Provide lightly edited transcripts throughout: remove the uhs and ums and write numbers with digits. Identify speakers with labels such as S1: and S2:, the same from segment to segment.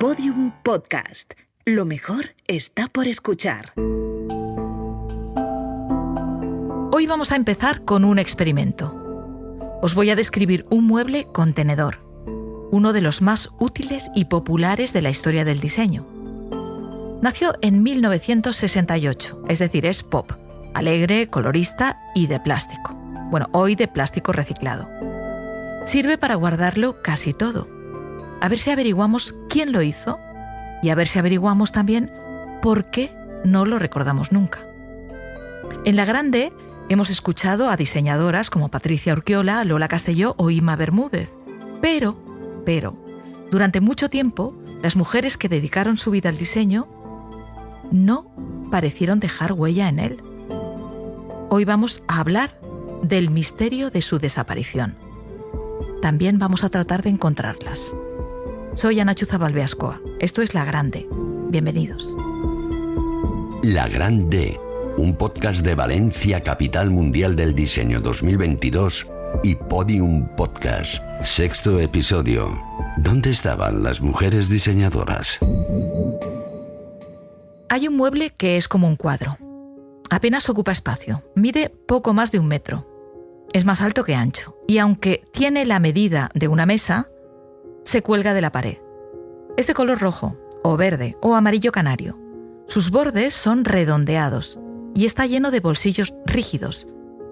S1: Podium Podcast. Lo mejor está por escuchar.
S2: Hoy vamos a empezar con un experimento. Os voy a describir un mueble contenedor, uno de los más útiles y populares de la historia del diseño. Nació en 1968, es decir, es pop, alegre, colorista y de plástico. Bueno, hoy de plástico reciclado. Sirve para guardarlo casi todo. A ver si averiguamos quién lo hizo y a ver si averiguamos también por qué no lo recordamos nunca. En La Grande hemos escuchado a diseñadoras como Patricia Urquiola, Lola Castelló o Ima Bermúdez. Pero, durante mucho tiempo, las mujeres que dedicaron su vida al diseño no parecieron dejar huella en él. Hoy vamos a hablar del misterio de su desaparición. También vamos a tratar de encontrarlas. Soy Ana Chuza Balbeascoa. Esto es La Grande. Bienvenidos.
S3: La Grande, un podcast de Valencia, capital mundial del diseño 2022 y Podium Podcast, 6º episodio. ¿Dónde estaban las mujeres diseñadoras?
S2: Hay un mueble que es como un cuadro. Apenas ocupa espacio. Mide poco más de 1 metro. Es más alto que ancho. Y aunque tiene la medida de una mesa, se cuelga de la pared. Es de color rojo, o verde, o amarillo canario. Sus bordes son redondeados y está lleno de bolsillos rígidos,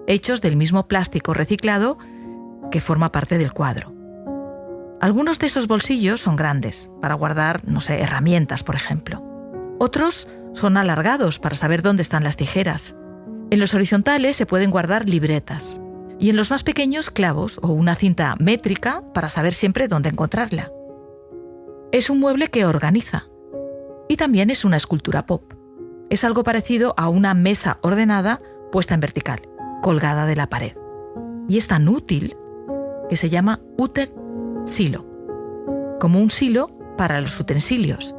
S2: hechos del mismo plástico reciclado que forma parte del cuadro. Algunos de esos bolsillos son grandes, para guardar, herramientas, por ejemplo. Otros son alargados para saber dónde están las tijeras. En los horizontales se pueden guardar libretas. Y en los más pequeños, clavos o una cinta métrica para saber siempre dónde encontrarla. Es un mueble que organiza. Y también es una escultura pop. Es algo parecido a una mesa ordenada puesta en vertical, colgada de la pared. Y es tan útil que se llama utensilo, como un silo para los utensilios.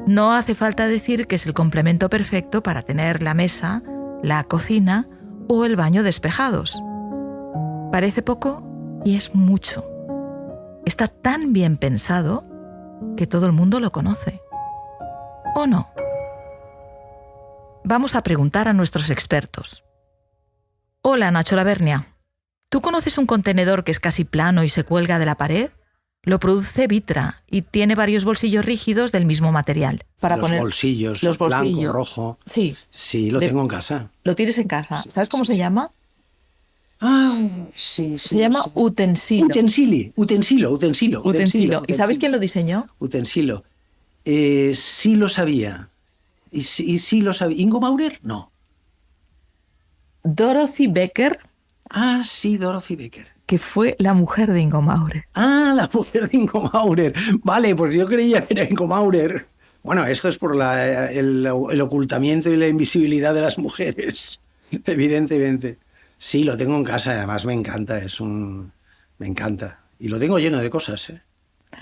S2: No hace falta decir que es el complemento perfecto para tener la mesa, la cocina o el baño despejados. Parece poco y es mucho. Está tan bien pensado que todo el mundo lo conoce. ¿O no? Vamos a preguntar a nuestros expertos. Hola, Nacho Lavernia. ¿Tú conoces un contenedor que es casi plano y se cuelga de la pared? Lo produce Vitra y tiene varios bolsillos rígidos del mismo material.
S4: Los bolsillos, blanco, rojo. Sí, lo tengo en casa.
S2: ¿Lo tienes en casa? ¿Sabes cómo se llama?
S4: Sí.
S2: Se llama utensilo.
S4: Utensilo.
S2: ¿Y sabes quién lo diseñó?
S4: Utensilo. Sí lo sabía. Y sí lo sabía. ¿Ingo Maurer? No.
S2: Dorothy Becker.
S4: Sí, Dorothy Becker.
S2: Que fue la mujer de Ingo Maurer.
S4: La mujer de Ingo Maurer. Vale, pues yo creía que era Ingo Maurer. Bueno, esto es por el ocultamiento y la invisibilidad de las mujeres, evidentemente. Sí, lo tengo en casa, además me encanta, me encanta. Y lo tengo lleno de cosas, ¿eh?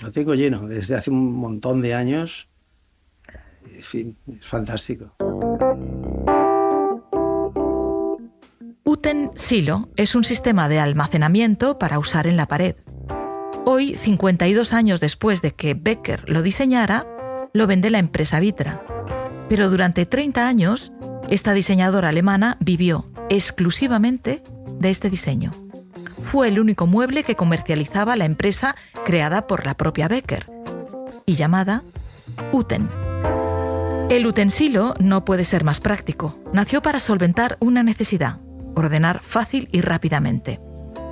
S4: Lo tengo lleno desde hace un montón de años. En fin, es fantástico.
S2: Utensilo es un sistema de almacenamiento para usar en la pared. Hoy, 52 años después de que Becker lo diseñara, lo vende la empresa Vitra. Pero durante 30 años, esta diseñadora alemana vivió exclusivamente de este diseño. Fue el único mueble que comercializaba la empresa creada por la propia Becker y llamada Uten. El utensilo no puede ser más práctico. Nació para solventar una necesidad: ordenar fácil y rápidamente.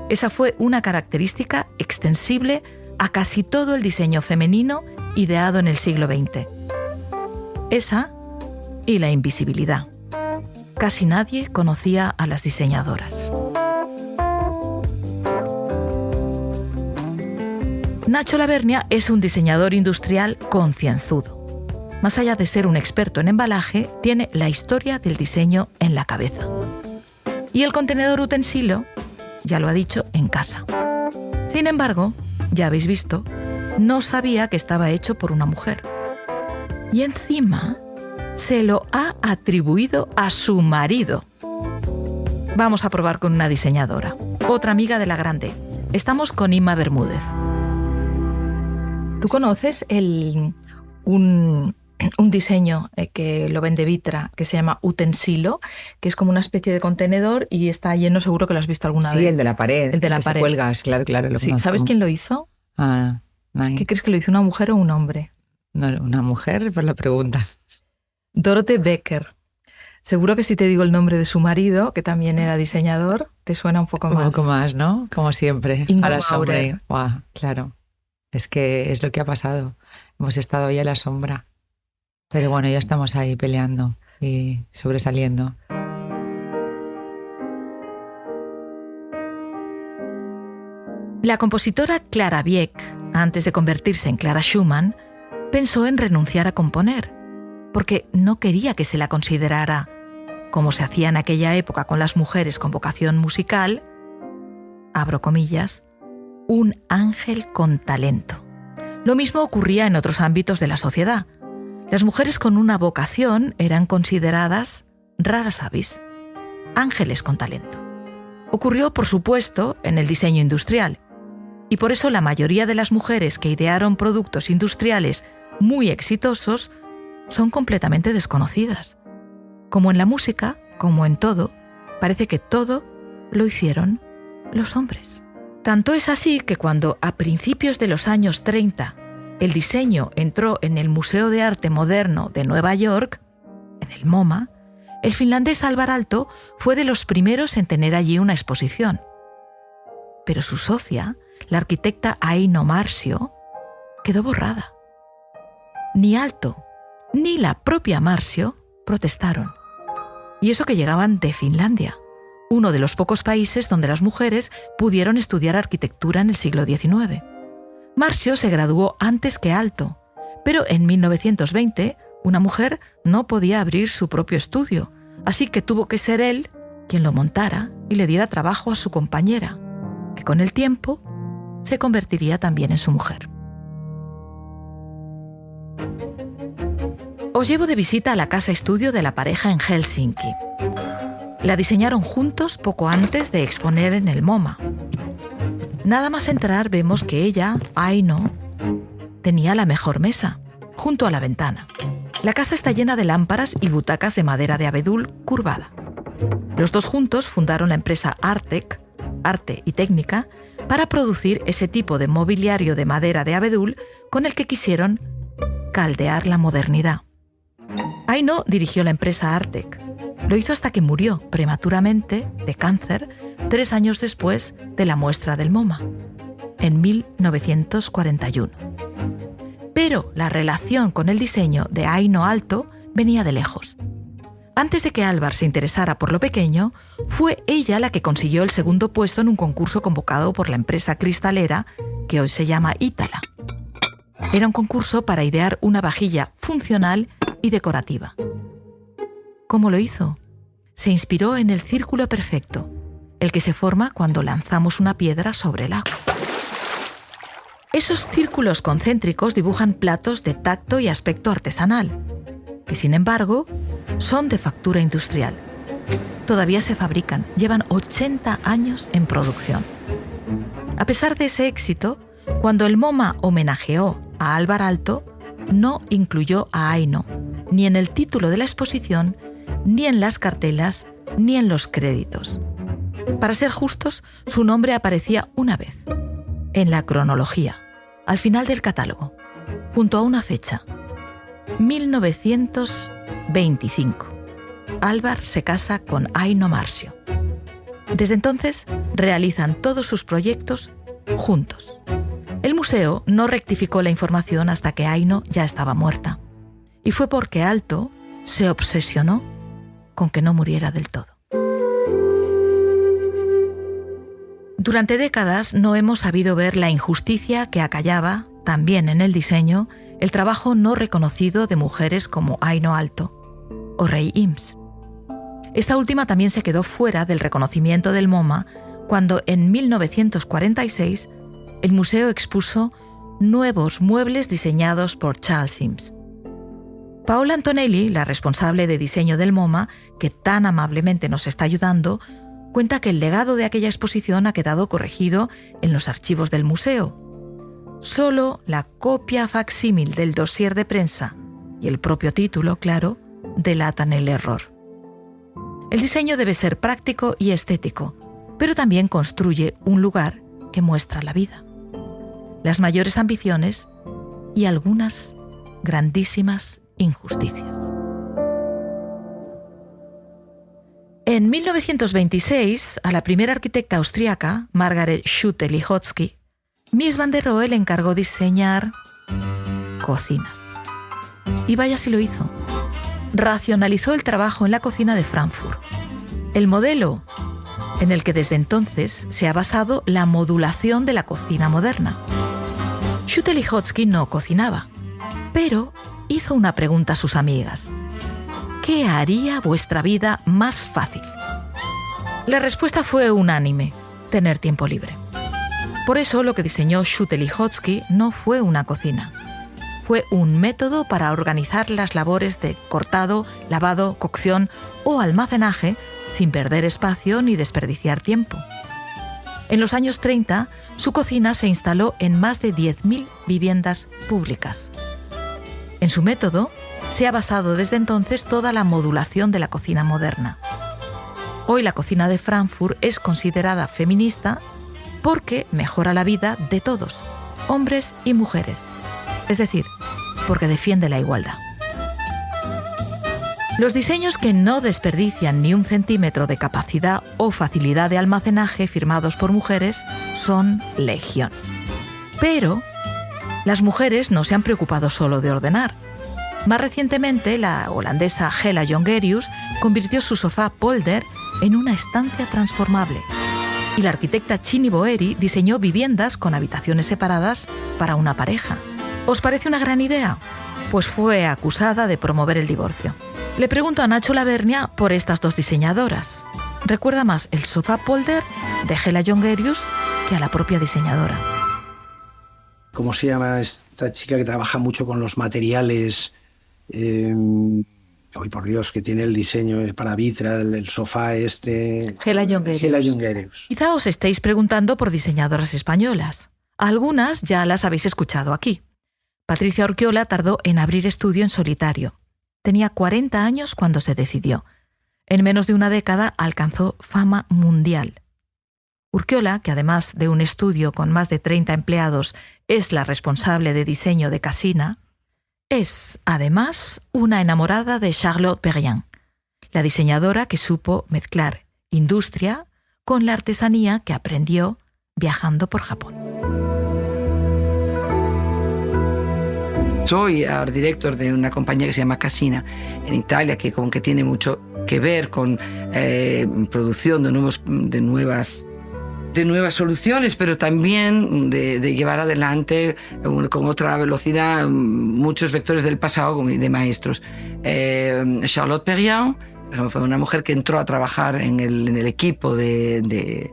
S2: Esa fue una característica extensible a casi todo el diseño femenino ideado en el siglo XX. Esa y la invisibilidad. Casi nadie conocía a las diseñadoras. Nacho Lavernia es un diseñador industrial concienzudo. Más allá de ser un experto en embalaje, tiene la historia del diseño en la cabeza. Y el contenedor utensilo, ya lo ha dicho, en casa. Sin embargo, ya habéis visto, no sabía que estaba hecho por una mujer. Y encima se lo ha atribuido a su marido. Vamos a probar con una diseñadora, otra amiga de La Grande. Estamos con Ima Bermúdez. ¿Tú conoces el un diseño que lo vende Vitra, que se llama Utensilo, que es como una especie de contenedor y está lleno, seguro que lo has visto alguna vez.
S5: Sí, el de la pared.
S2: El de la
S5: que
S2: pared.
S5: Se cuelgas, claro, lo
S2: Sí.
S5: conozco.
S2: ¿Sabes quién lo hizo? ¿Qué crees que lo hizo, una mujer o un hombre?
S5: No, una mujer, por la pregunta.
S2: Dorothy Becker. Seguro que si te digo el nombre de su marido, que también era diseñador, te suena un poco más.
S5: Un poco más, ¿no? Como siempre.
S2: Ingo
S5: a la sombra.
S2: Maurer.
S5: Guau, claro. Es que es lo que ha pasado. Hemos estado ahí a la sombra. Pero bueno, ya estamos ahí peleando y sobresaliendo.
S2: La compositora Clara Wieck, antes de convertirse en Clara Schumann, pensó en renunciar a componer, porque no quería que se la considerara, como se hacía en aquella época con las mujeres con vocación musical, abro comillas, un ángel con talento. Lo mismo ocurría en otros ámbitos de la sociedad. Las mujeres con una vocación eran consideradas raras avis, ángeles con talento. Ocurrió, por supuesto, en el diseño industrial, y por eso la mayoría de las mujeres que idearon productos industriales muy exitosos son completamente desconocidas. Como en la música, como en todo, parece que todo lo hicieron los hombres. Tanto es así que cuando a principios de los años 30 el diseño entró en el Museo de Arte Moderno de Nueva York, en el MoMA, el finlandés Alvar Aalto fue de los primeros en tener allí una exposición. Pero su socia, la arquitecta Aino Marcio, quedó borrada. Ni Aalto ni la propia Marcio protestaron. Y eso que llegaban de Finlandia, uno de los pocos países donde las mujeres pudieron estudiar arquitectura en el siglo XIX. Marcio se graduó antes que Aalto, pero en 1920 una mujer no podía abrir su propio estudio, así que tuvo que ser él quien lo montara y le diera trabajo a su compañera, que con el tiempo se convertiría también en su mujer. Os llevo de visita a la casa estudio de la pareja en Helsinki. La diseñaron juntos poco antes de exponer en el MoMA. Nada más entrar vemos que ella, Aino, tenía la mejor mesa, junto a la ventana. La casa está llena de lámparas y butacas de madera de abedul curvada. Los dos juntos fundaron la empresa Artec, Arte y Técnica, para producir ese tipo de mobiliario de madera de abedul con el que quisieron caldear la modernidad. Aino dirigió la empresa Artec. Lo hizo hasta que murió prematuramente de cáncer 3 años después de la muestra del MoMA, en 1941. Pero la relación con el diseño de Aino Aalto venía de lejos. Antes de que Alvar se interesara por lo pequeño, fue ella la que consiguió el segundo puesto en un concurso convocado por la empresa cristalera que hoy se llama Ítala. Era un concurso para idear una vajilla funcional y decorativa. ¿Cómo lo hizo? Se inspiró en el círculo perfecto, el que se forma cuando lanzamos una piedra sobre el agua. Esos círculos concéntricos dibujan platos de tacto y aspecto artesanal, que sin embargo son de factura industrial. Todavía se fabrican, llevan 80 años en producción. A pesar de ese éxito, cuando el MoMA homenajeó a Alvar Aalto, no incluyó a Aino, ni en el título de la exposición, ni en las cartelas, ni en los créditos. Para ser justos, su nombre aparecía una vez, en la cronología, al final del catálogo, junto a una fecha, 1925. Alvar se casa con Aino Marcio. Desde entonces, realizan todos sus proyectos juntos. El museo no rectificó la información hasta que Aino ya estaba muerta. Y fue porque Aalto se obsesionó con que no muriera del todo. Durante décadas no hemos sabido ver la injusticia que acallaba, también en el diseño, el trabajo no reconocido de mujeres como Aino Aalto o Rei Ims. Esta última también se quedó fuera del reconocimiento del MoMA cuando en 1946 el museo expuso nuevos muebles diseñados por Charles Ims. Paola Antonelli, la responsable de diseño del MoMA, que tan amablemente nos está ayudando, cuenta que el legado de aquella exposición ha quedado corregido en los archivos del museo. solo la copia facsímil del dossier de prensa y el propio título, claro, delatan el error. El diseño debe ser práctico y estético, pero también construye un lugar que muestra la vida, las mayores ambiciones y algunas grandísimas injusticias. En 1926, a la primera arquitecta austríaca, Margaret Schütte-Lihotzky, Mies van der Rohe le encargó diseñar cocinas. Y vaya si lo hizo. Racionalizó el trabajo en la cocina de Frankfurt. El modelo en el que desde entonces se ha basado la modulación de la cocina moderna. Schütte-Lihotzky no cocinaba, pero hizo una pregunta a sus amigas. ¿Qué haría vuestra vida más fácil? La respuesta fue unánime: tener tiempo libre. Por eso lo que diseñó Schütte-Lihotzky no fue una cocina. Fue un método para organizar las labores de cortado, lavado, cocción o almacenaje sin perder espacio ni desperdiciar tiempo. En los años 30, su cocina se instaló en más de 10.000 viviendas públicas. En su método se ha basado desde entonces toda la modulación de la cocina moderna. Hoy la cocina de Frankfurt es considerada feminista porque mejora la vida de todos, hombres y mujeres. Es decir, porque defiende la igualdad. Los diseños que no desperdician ni un centímetro de capacidad o facilidad de almacenaje firmados por mujeres son legión. Pero las mujeres no se han preocupado solo de ordenar. Más recientemente, la holandesa Hella Jongerius convirtió su sofá polder en una estancia transformable. Y la arquitecta Chini Boeri diseñó viviendas con habitaciones separadas para una pareja. ¿Os parece una gran idea? Pues fue acusada de promover el divorcio. Le pregunto a Nacho Lavernia por estas dos diseñadoras. Recuerda más el sofá polder de Hella Jongerius que a la propia diseñadora.
S4: ¿Cómo se llama esta chica que trabaja mucho con los materiales? Hoy por Dios, que tiene el diseño para Vitra, el sofá este.
S2: Hella Jongerius.
S4: Hella Jongerius.
S2: Quizá os estéis preguntando por diseñadoras españolas. Algunas ya las habéis escuchado aquí. Patricia Urquiola tardó en abrir estudio en solitario. Tenía 40 años cuando se decidió. En menos de una década alcanzó fama mundial. Urquiola, que además de un estudio con más de 30 empleados es la responsable de diseño de Cassina, es, además, una enamorada de Charlotte Perriand, la diseñadora que supo mezclar industria con la artesanía que aprendió viajando por Japón.
S6: Soy art director de una compañía que se llama Cassina en Italia, que como que tiene mucho que ver con producción de nuevas soluciones, pero también de llevar adelante con otra velocidad muchos vectores del pasado de maestros. Charlotte Perriand fue una mujer que entró a trabajar en el equipo de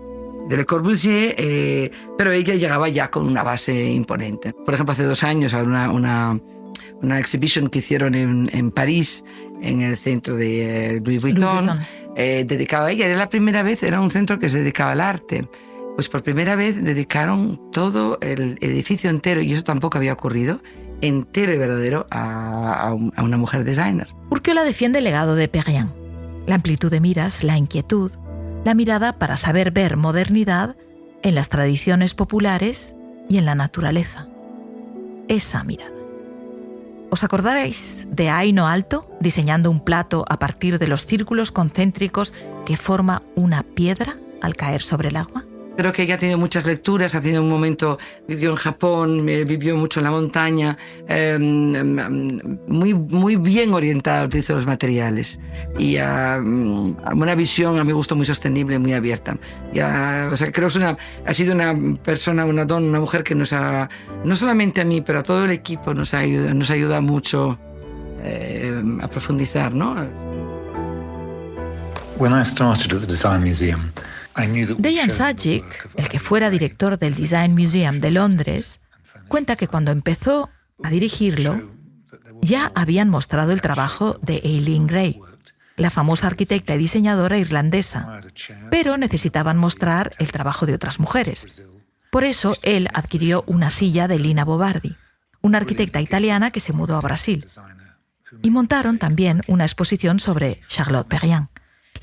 S6: Le Corbusier, pero ella llegaba ya con una base imponente. Por ejemplo, hace 2 años había una exhibition que hicieron en París, en el centro de Louis Vuitton. Dedicado a ella. Era la primera vez, era un centro que se dedicaba al arte. Pues por primera vez dedicaron todo el edificio entero, y eso tampoco había ocurrido, entero y verdadero a una mujer designer.
S2: Urquiola defiende el legado de Perriand. La amplitud de miras, la inquietud, la mirada para saber ver modernidad en las tradiciones populares y en la naturaleza. Esa mirada. ¿Os acordaréis de Aino Alto diseñando un plato a partir de los círculos concéntricos que forma una piedra al caer sobre el agua?
S6: Creo que ella ha tenido muchas lecturas, ha tenido un momento, vivió en Japón, vivió mucho en la montaña, muy bien orientada al utilizo de los materiales y una visión a mi gusto muy sostenible, muy abierta. O sea, creo que ha sido una persona, una mujer que nos ha, no solamente a mí, pero a todo el equipo nos ayuda mucho a profundizar, ¿no?
S7: When I started at the Design Museum,
S2: Dejan Sajic, el que fuera director del Design Museum de Londres, cuenta que cuando empezó a dirigirlo, ya habían mostrado el trabajo de Eileen Gray, la famosa arquitecta y diseñadora irlandesa, pero necesitaban mostrar el trabajo de otras mujeres. Por eso él adquirió una silla de Lina Bobardi, una arquitecta italiana que se mudó a Brasil. Y montaron también una exposición sobre Charlotte Perriand,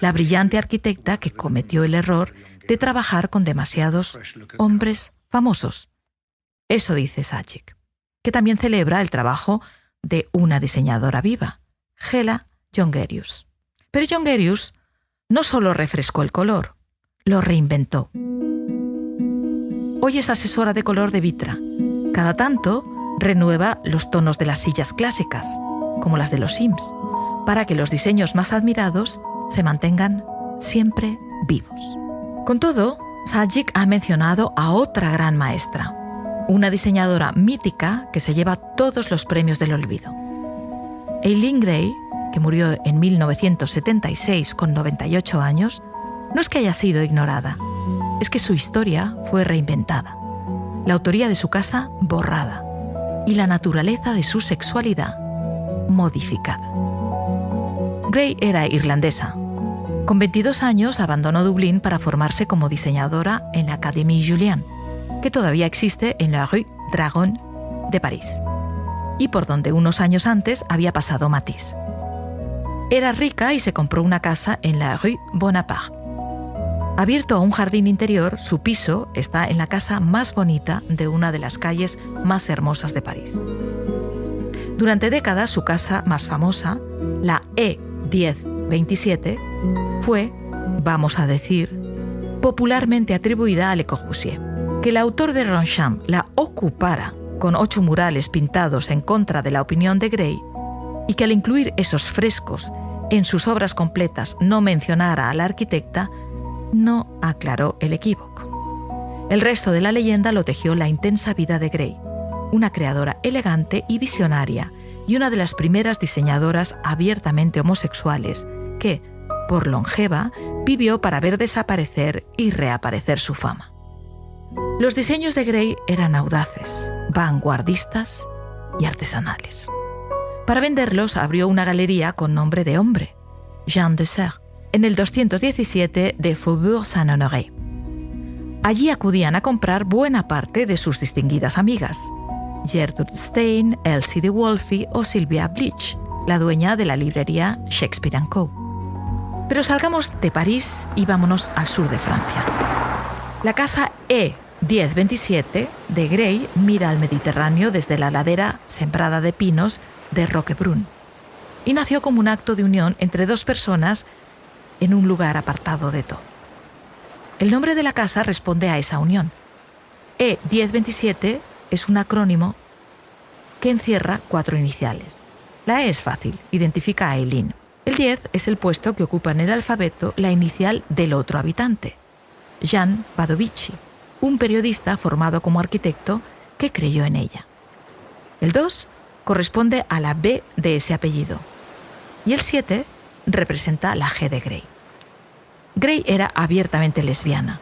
S2: la brillante arquitecta que cometió el error de trabajar con demasiados hombres famosos. Eso dice Zajic, que también celebra el trabajo de una diseñadora viva, Hela Jongerius. Pero Jongerius no solo refrescó el color, lo reinventó. Hoy es asesora de color de Vitra. Cada tanto renueva los tonos de las sillas clásicas, como las de los Sims, para que los diseños más admirados se mantengan siempre vivos. Con todo, Zajic ha mencionado a otra gran maestra, una diseñadora mítica que se lleva todos los premios del olvido. Eileen Gray, que murió en 1976 con 98 años, no es que haya sido ignorada, es que su historia fue reinventada, la autoría de su casa borrada y la naturaleza de su sexualidad modificada. Gray era irlandesa. Con 22 años abandonó Dublín para formarse como diseñadora en la Académie Julian, que todavía existe en la Rue Dragon de París, y por donde unos años antes había pasado Matisse. Era rica y se compró una casa en la Rue Bonaparte. Abierto a un jardín interior, su piso está en la casa más bonita de una de las calles más hermosas de París. Durante décadas, su casa más famosa, la E1027, fue, vamos a decir, popularmente atribuida a Le Corbusier. Que el autor de Ronchamp la ocupara con 8 murales pintados en contra de la opinión de Gray y que al incluir esos frescos en sus obras completas no mencionara a la arquitecta, no aclaró el equívoco. El resto de la leyenda lo tejió la intensa vida de Gray, una creadora elegante y visionaria y una de las primeras diseñadoras abiertamente homosexuales que, por longeva, vivió para ver desaparecer y reaparecer su fama. Los diseños de Gray eran audaces, vanguardistas y artesanales. Para venderlos abrió una galería con nombre de hombre, Jean de Serre, en el 217 de Faubourg Saint-Honoré. Allí acudían a comprar buena parte de sus distinguidas amigas, Gertrude Stein, Elsie de Wolfe o Sylvia Bleach, la dueña de la librería Shakespeare & Co. Pero salgamos de París y vámonos al sur de Francia. La casa E1027 de Gray mira al Mediterráneo desde la ladera sembrada de pinos de Roquebrune y nació como un acto de unión entre dos personas en un lugar apartado de todo. El nombre de la casa responde a esa unión. E1027 es un acrónimo que encierra 4 iniciales. La E es fácil, identifica a Eileen. El 10 es el puesto que ocupa en el alfabeto la inicial del otro habitante, Jean Badovici, un periodista formado como arquitecto que creyó en ella. El 2 corresponde a la B de ese apellido y el 7 representa la G de Gray. Gray era abiertamente lesbiana,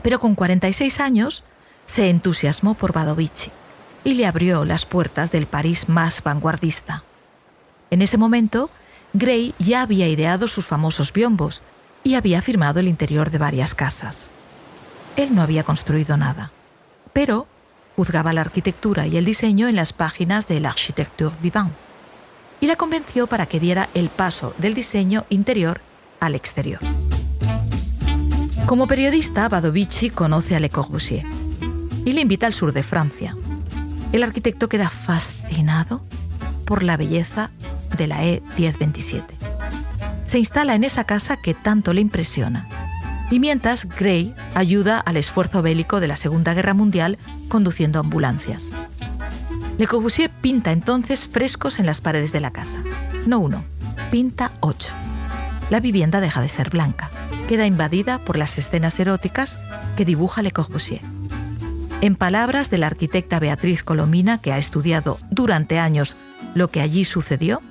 S2: pero con 46 años se entusiasmó por Badovici y le abrió las puertas del París más vanguardista. En ese momento, Gray ya había ideado sus famosos biombos y había firmado el interior de varias casas. Él no había construido nada, pero juzgaba la arquitectura y el diseño en las páginas de l'Architecture Vivante y la convenció para que diera el paso del diseño interior al exterior. Como periodista, Badovici conoce a Le Corbusier y le invita al sur de Francia. El arquitecto queda fascinado por la belleza de la E1027. Se instala en esa casa que tanto le impresiona. Y mientras, Gray ayuda al esfuerzo bélico de la Segunda Guerra Mundial conduciendo ambulancias. Le Corbusier pinta entonces frescos en las paredes de la casa. No 1, pinta 8. La vivienda deja de ser blanca. Queda invadida por las escenas eróticas que dibuja Le Corbusier. En palabras de la arquitecta Beatriz Colomina, que ha estudiado durante años lo que allí sucedió,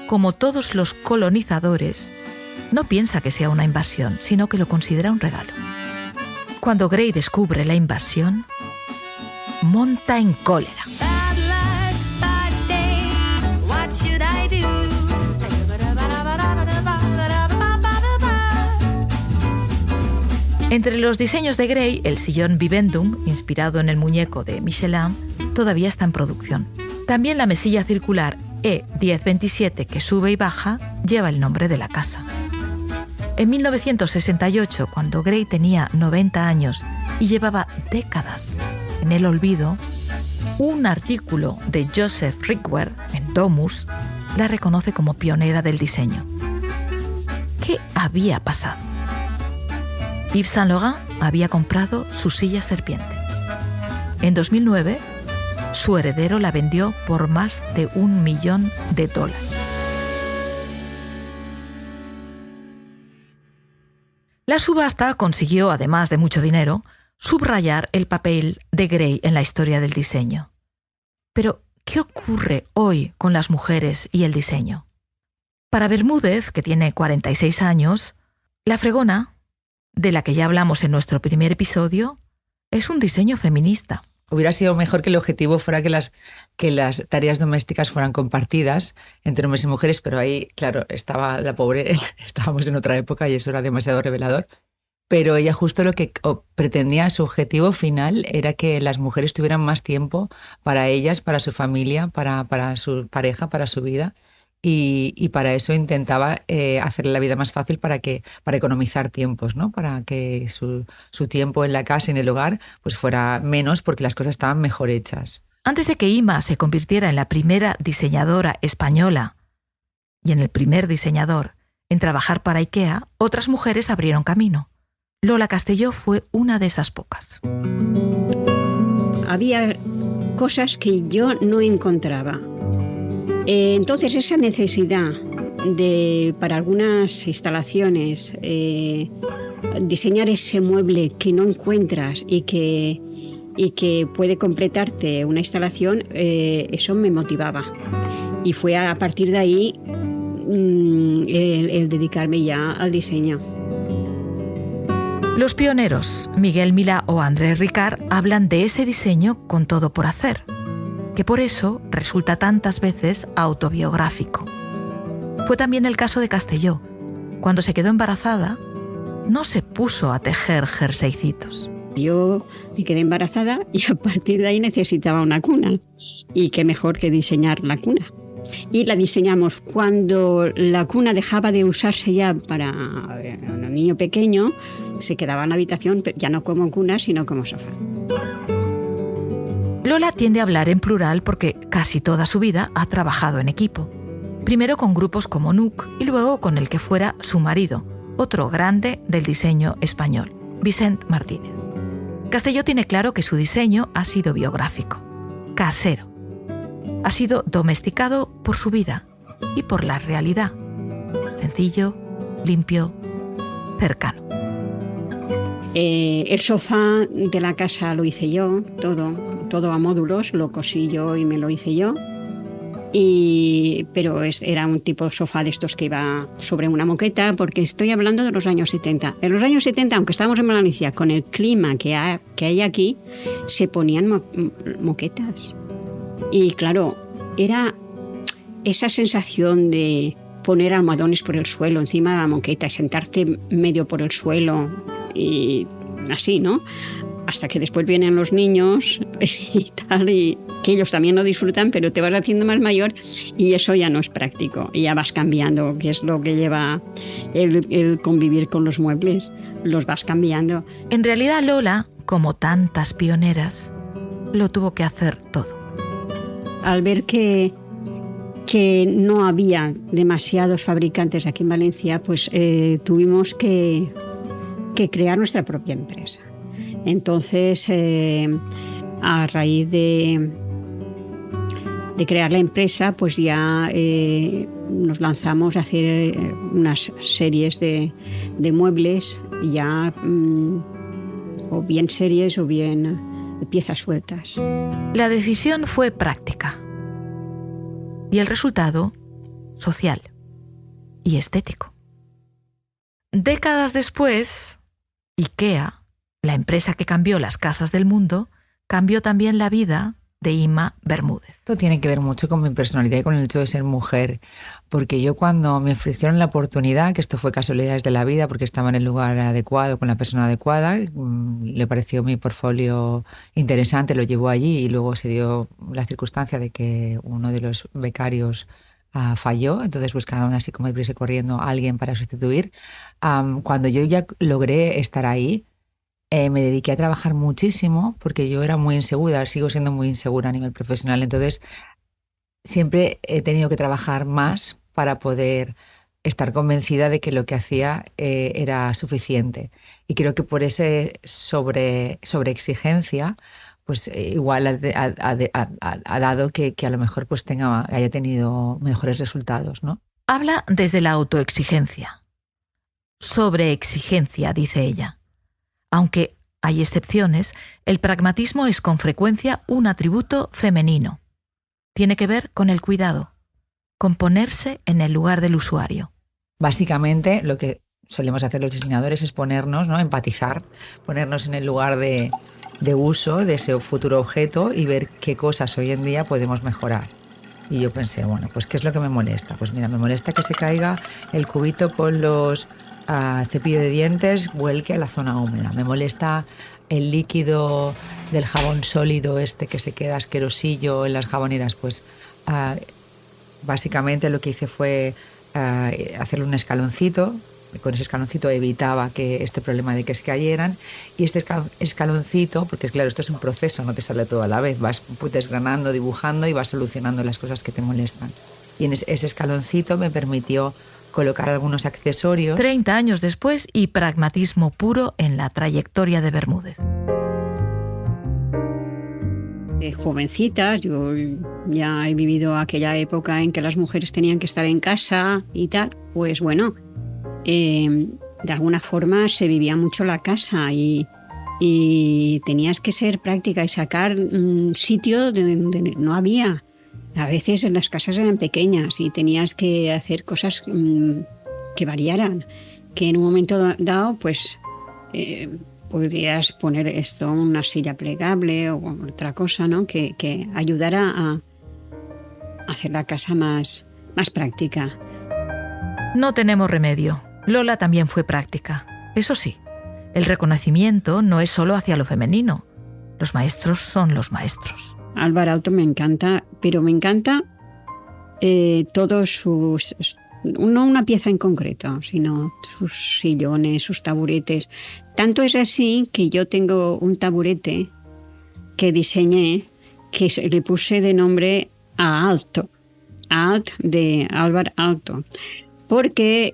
S2: como todos los colonizadores, no piensa que sea una invasión, sino que lo considera un regalo. Cuando Gray descubre la invasión, monta en cólera. Entre los diseños de Grey, el sillón Vivendum, inspirado en el muñeco de Michelin, todavía está en producción. También la mesilla circular E1027, que sube y baja, lleva el nombre de la casa. En 1968, cuando Grey tenía 90 años y llevaba décadas en el olvido, un artículo de Joseph Rickware en Domus la reconoce como pionera del diseño. ¿Qué había pasado? Yves Saint Laurent había comprado su silla serpiente. En 2009, su heredero la vendió por más de $1 millón. La subasta consiguió, además de mucho dinero, subrayar el papel de Grey en la historia del diseño. Pero, ¿qué ocurre hoy con las mujeres y el diseño? Para Bermúdez, que tiene 46 años, la fregona, de la que ya hablamos en nuestro primer episodio, es un diseño feminista.
S5: Hubiera sido mejor que el objetivo fuera que las tareas domésticas fueran compartidas entre hombres y mujeres, pero ahí, claro, estaba la pobre, estábamos en otra época y eso era demasiado revelador. Pero ella justo lo que pretendía, su objetivo final, era que las mujeres tuvieran más tiempo para ellas, para su familia, para su pareja, para su vida. Y para eso intentaba hacerle la vida más fácil para economizar tiempos, ¿no? Para que su tiempo en la casa y en el hogar pues fuera menos porque las cosas estaban mejor hechas.
S2: Antes de que Ima se convirtiera en la primera diseñadora española y en el primer diseñador en trabajar para IKEA, otras mujeres abrieron camino. Lola Castelló fue una de esas pocas.
S8: Había cosas que yo no encontraba. Entonces esa necesidad de, para algunas instalaciones, diseñar ese mueble que no encuentras y que puede completarte una instalación, eso me motivaba. Y fue a partir de ahí el dedicarme ya al diseño.
S2: Los pioneros, Miguel Milá o André Ricard, hablan de ese diseño con todo por hacer, que por eso resulta tantas veces autobiográfico. Fue también el caso de Castelló. Cuando se quedó embarazada, no se puso a tejer jerseycitos.
S8: Yo me quedé embarazada y a partir de ahí necesitaba una cuna. Y qué mejor que diseñar la cuna. Y la diseñamos cuando la cuna dejaba de usarse ya para un niño pequeño, se quedaba en la habitación, ya no como cuna, sino como sofá.
S2: Lola tiende a hablar en plural porque casi toda su vida ha trabajado en equipo. Primero con grupos como NUC y luego con el que fuera su marido, otro grande del diseño español, Vicent Martínez. Castelló tiene claro que su diseño ha sido biográfico, casero. Ha sido domesticado por su vida y por la realidad. Sencillo, limpio, cercano.
S8: El sofá de la casa lo hice yo, todo a módulos, lo cosí yo y me lo hice yo. Pero era un tipo de sofá de estos que iba sobre una moqueta, porque estoy hablando de los años 70. En los años 70, aunque estábamos en Valencia, con el clima que hay aquí, se ponían moquetas. Y claro, era esa sensación de poner almohadones por el suelo, encima de la moqueta, y sentarte medio por el suelo y así, ¿no? Hasta que después vienen los niños y tal, y que ellos también lo disfrutan, pero te vas haciendo más mayor y eso ya no es práctico. Y ya vas cambiando, que es lo que lleva el convivir con los muebles. Los vas cambiando.
S2: En realidad Lola, como tantas pioneras, lo tuvo que hacer todo.
S8: Al ver que no había demasiados fabricantes aquí en Valencia, pues tuvimos que crear nuestra propia empresa. Entonces, a raíz de crear la empresa, pues ya nos lanzamos a hacer unas series de muebles, ya o bien series o bien piezas sueltas.
S2: La decisión fue práctica y el resultado social y estético. Décadas después, IKEA, la empresa que cambió las casas del mundo, cambió también la vida de Inma Bermúdez.
S5: Esto tiene que ver mucho con mi personalidad y con el hecho de ser mujer, porque yo cuando me ofrecieron la oportunidad, que esto fue casualidades de la vida, porque estaba en el lugar adecuado, con la persona adecuada, le pareció mi portfolio interesante, lo llevó allí y luego se dio la circunstancia de que uno de los becarios falló, entonces buscaron así como deprisa corriendo a alguien para sustituir. Cuando yo ya logré estar ahí, me dediqué a trabajar muchísimo porque yo era muy insegura, sigo siendo muy insegura a nivel profesional, entonces siempre he tenido que trabajar más para poder estar convencida de que lo que hacía era suficiente. Y creo que por ese sobreexigencia, pues igual ha dado que a lo mejor pues haya tenido mejores resultados, ¿no?
S2: Habla desde la autoexigencia. Sobreexigencia, dice ella. Aunque hay excepciones, el pragmatismo es con frecuencia un atributo femenino. Tiene que ver con el cuidado, con ponerse en el lugar del usuario.
S5: Básicamente, lo que solemos hacer los diseñadores es ponernos, ¿no? Empatizar, ponernos en el lugar de uso de ese futuro objeto y ver qué cosas hoy en día podemos mejorar. Y yo pensé, bueno, pues ¿qué es lo que me molesta? Pues mira, me molesta que se caiga el cubito con los cepillo de dientes, vuelque a la zona húmeda. Me molesta el líquido del jabón sólido que se queda asquerosillo en las jaboneras. Pues básicamente lo que hice fue hacerle un escaloncito. Con ese escaloncito evitaba que este problema de que se cayeran, y este escaloncito, porque claro, esto es un proceso, no te sale todo a la vez, vas desgranando, dibujando y vas solucionando las cosas que te molestan. Y en ese escaloncito me permitió colocar algunos accesorios.
S2: 30 años después y pragmatismo puro en la trayectoria de Bermúdez.
S8: Jovencitas, yo ya he vivido aquella época en que las mujeres tenían que estar en casa y tal, pues bueno, de alguna forma se vivía mucho la casa y tenías que ser práctica y sacar un sitio donde no había. A veces las casas eran pequeñas y tenías que hacer cosas que variaran, que en un momento dado pues podrías poner esto, una silla plegable o otra cosa, ¿no? que ayudara a hacer la casa más práctica.
S2: No tenemos remedio. Lola también fue práctica. Eso sí, el reconocimiento no es solo hacia lo femenino. Los maestros son los maestros.
S8: Álvaro Aalto me encanta, pero me encanta todos sus... No una pieza en concreto, sino sus sillones, sus taburetes. Tanto es así que yo tengo un taburete que diseñé, que le puse de nombre a Aalto, de Álvaro Aalto, porque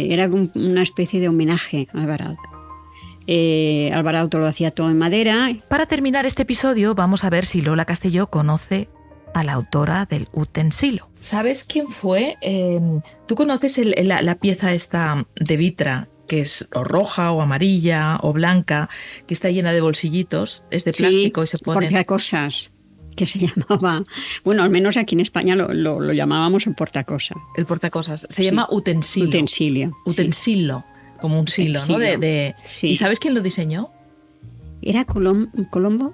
S8: era una especie de homenaje a Álvaro Aalto. Álvaro Aalto lo hacía todo en madera.
S2: Para terminar este episodio vamos a ver si Lola Castelló conoce a la autora del utensilo. ¿Sabes quién fue? ¿Tú conoces la pieza esta de vitra, que es o roja o amarilla o blanca, que está llena de bolsillitos? Es de plástico, sí, y se pone...
S8: portacosas, que se llamaba. Bueno, al menos aquí en España lo llamábamos el portacosas.
S2: El portacosas. Se llama utensilio. Utensilo. Sí. Como un silo, ¿no? Sí. ¿Y sabes quién lo diseñó?
S8: ¿Era Colombo?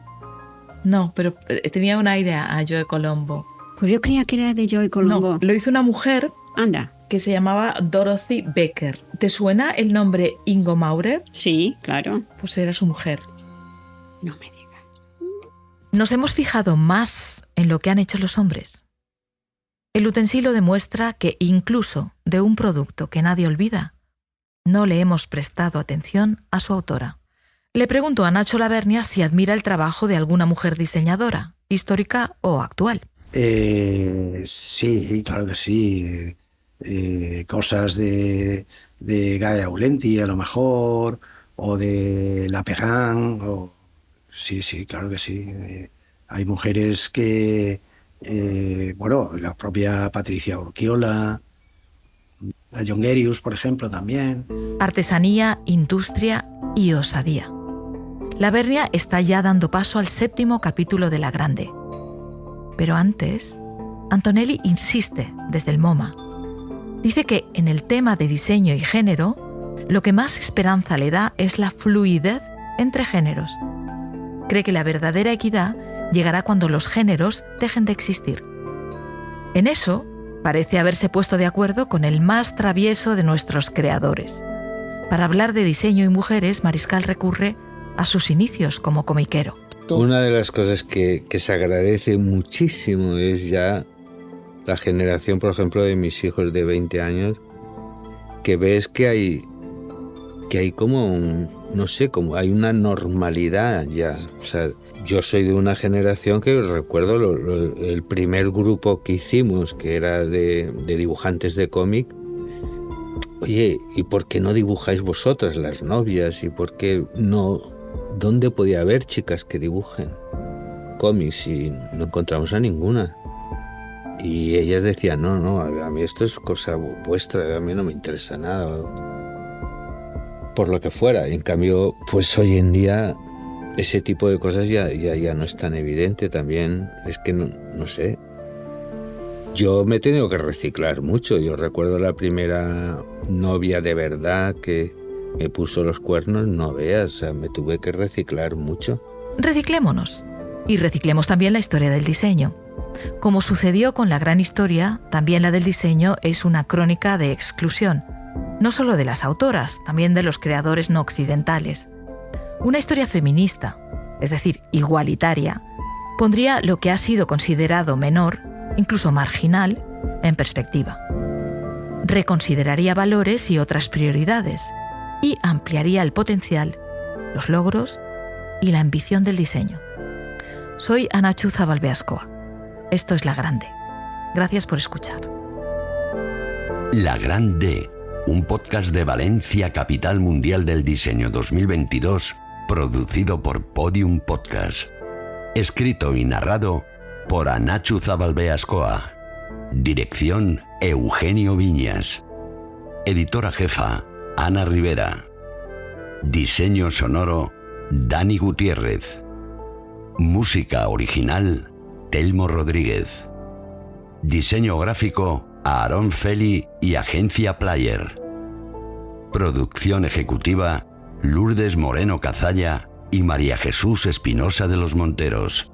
S2: No, pero tenía un aire a Joe Colombo.
S8: Pues yo creía que era de Joe Colombo.
S2: No, lo hizo una mujer.
S8: Anda.
S2: Que se llamaba Dorothy Becker. ¿Te suena el nombre Ingo Maurer?
S8: Sí, claro.
S2: Pues era su mujer.
S8: No me digas.
S2: Nos hemos fijado más en lo que han hecho los hombres. El utensilio demuestra que incluso de un producto que nadie olvida, no le hemos prestado atención a su autora. Le pregunto a Nacho Lavernia si admira el trabajo de alguna mujer diseñadora, histórica o actual.
S4: Sí, claro que sí. Cosas de Gaia Aulenti, a lo mejor, o de La Perrin, sí, claro que sí. Hay mujeres que, la propia Patricia Urquiola, la Jongerius, por ejemplo, también.
S2: Artesanía, industria y osadía. Lavernia está ya dando paso al 7º capítulo de La Grande. Pero antes, Antonelli insiste desde el MoMA. Dice que en el tema de diseño y género, lo que más esperanza le da es la fluidez entre géneros. Cree que la verdadera equidad llegará cuando los géneros dejen de existir. En eso parece haberse puesto de acuerdo con el más travieso de nuestros creadores. Para hablar de diseño y mujeres, Mariscal recurre a sus inicios como comiquero.
S9: Una de las cosas que se agradece muchísimo es ya la generación, por ejemplo, de mis hijos de 20 años, que ves que hay como como hay una normalidad ya. O sea, yo soy de una generación que recuerdo el primer grupo que hicimos, que era de dibujantes de cómic. Oye, ¿y por qué no dibujáis vosotras, las novias? ¿Y por qué no? ¿Dónde podía haber chicas que dibujen cómics? Y no encontramos a ninguna. Y ellas decían, no, a mí esto es cosa vuestra, a mí no me interesa nada. Por lo que fuera. En cambio, pues hoy en día ese tipo de cosas ya no es tan evidente. También es que no sé. Yo me he tenido que reciclar mucho. Yo recuerdo la primera novia de verdad que me puso los cuernos, no veas, o sea, me tuve que reciclar mucho.
S2: Reciclémonos. Y reciclemos también la historia del diseño. Como sucedió con la gran historia, también la del diseño es una crónica de exclusión. No solo de las autoras, también de los creadores no occidentales. Una historia feminista, es decir, igualitaria, pondría lo que ha sido considerado menor, incluso marginal, en perspectiva. Reconsideraría valores y otras prioridades y ampliaría el potencial, los logros y la ambición del diseño. Soy Anachu Zabalbeascoa. Esto es La Grande. Gracias por escuchar.
S3: La Grande, un podcast de Valencia, capital mundial del diseño 2022, producido por Podium Podcast. Escrito y narrado por Anachu Zabalbeascoa. Dirección Eugenio Viñas. Editora jefa Ana Rivera. Diseño sonoro Dani Gutiérrez. Música original Telmo Rodríguez. Diseño gráfico Aarón Feli y Agencia Player. Producción ejecutiva Lourdes Moreno Cazalla y María Jesús Espinosa de los Monteros.